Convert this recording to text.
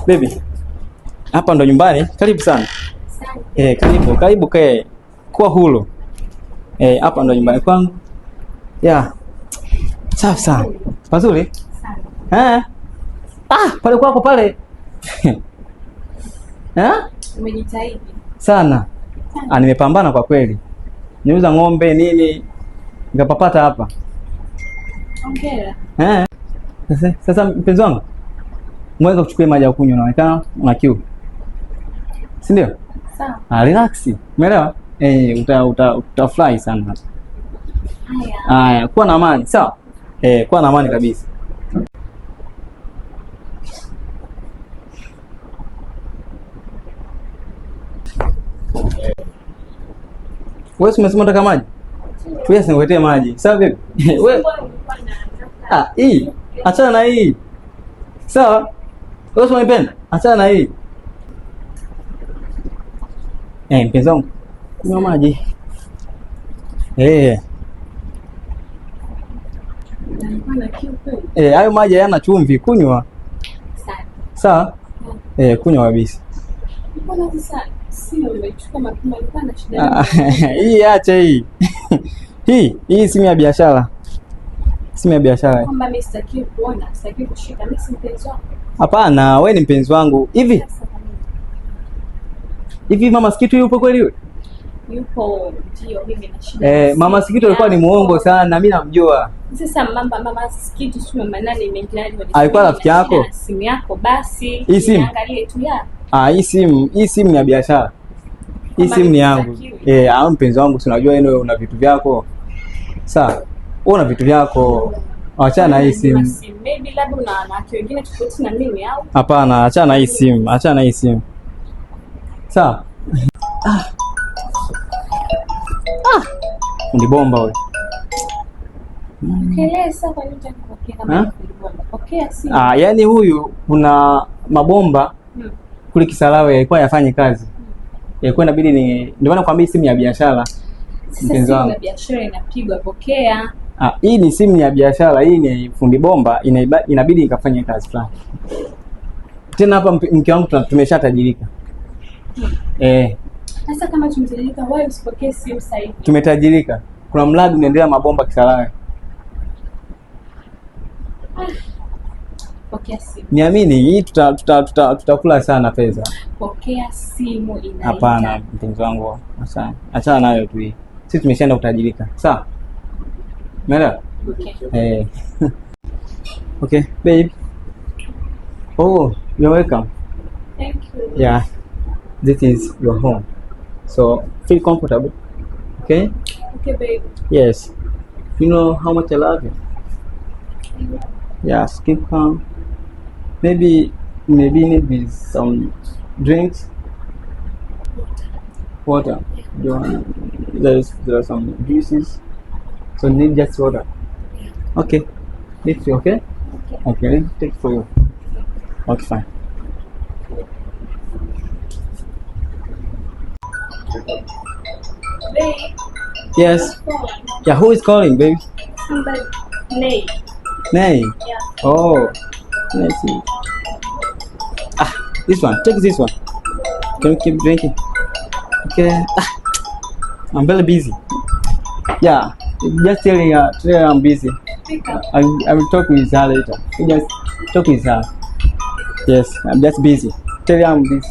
Baby. Hapa ndo nyumbani. Karibu sana. Karibu kae. Kuwa huru. Hapa ndo nyumbani kwangu. Yeah. Safi sana. Pazuri? Sana. Pale kwako pale. Umejitahidi sana. Nimepambana kwa kweli. Niuza ng'ombe nini nikapapata hapa. Hongera. Sasa mpenzi wangu, mweza kuchukua maji ya kunywa, unaonekana una kiu. Si ndio? Sawa. Relax. Umeelewa? Utafurahi sana. Haya, kuwa na amani, sawa? Kuwa na amani kabisa. Wewe umesema unataka maji? Wewe sikuletee maji. Sawa vipi? Wewe hii. Achana na hii. Sawa? Wewe unanipenda? Achana na hii. Mpenzi wangu, kunywa maji. Hayo maji hayana chumvi, kunywa. Sawa? Kunywa kabisa. Mbona sasa simu umechukua mapema ilikuwa shida? Hii acha hii. Hii simu ya biashara. Simu ya biashara. Kwamba mimi sitaki kuona, sitaki kushika, mimi si mpenzi wako. Hapana, wewe ni mpenzi wangu. Hivi Mama Sikitu yupo kweli yule? Yupo, ndio mimi na shida. Mama Sikitu alikuwa ni muongo sana, mimi namjua. Sasa Mama Sikitu si mama nani imeingilia? Alikuwa rafiki yako? Simu yako basi. Hii simu? Angalie tu ya. Hii simu ya biashara. Hii simu ni yangu. Mpenzi wangu, si unajua wewe una vitu vyako. Sawa. Wewe una vitu vyako. Achana na hii simu. Maybe labda una wanawake wengine tofauti na mimi au? Hapana, achana na hii simu. Achana na hii simu. Sawa. Ni bomba wewe. Keleza kwa nini unapokea kama bomba? Pokea simu. Yaani huyu kuna mabomba kule Kisarawe yalikuwa yafanye kazi. Yalikuwa inabidi ndio maana nakwambia simu ya biashara. Mpenzi wangu. Simu ya biashara inapigwa, pokea. Hii ni simu ya biashara, hii ni fundi bomba, inabidi ikafanye kazi fulani. Tena hapa mke wangu tumeshatajirika. Sasa kama tumetajirika, wewe usipokee simu sasa hivi. Tumetajirika. Kuna mradi unaendelea mabomba Kisarawe. Pokea simu. Niamini, hii tutakula sana pesa. Pokea simu inaita. Hapana, mpenzi wangu. Achana nayo tu hii. Sisi tumeshaenda kutajirika. Sawa? Umeelewa? Okay. Okay, babe. Oh, you're welcome. Thank you. Yeah. This is your home. So, feel comfortable. Okay? Okay, babe. Yes. You know how much I love you. Yes, keep calm. Maybe need some drinks. Water. There are some juices. So need just water. Okay. Let's see, okay? Okay, let me take for you. Okay, fine. Babe. Yes. Yeah, who is calling, baby? Somebody. Nay. Nay. Yeah. Oh. Let's see. This one. Take this one. Can you keep drinking? Okay. I'm very busy. Yeah. Just tell her I'm busy. I will talk with her later. You just talk with her. Yes, I'm just busy. Tell her I'm busy.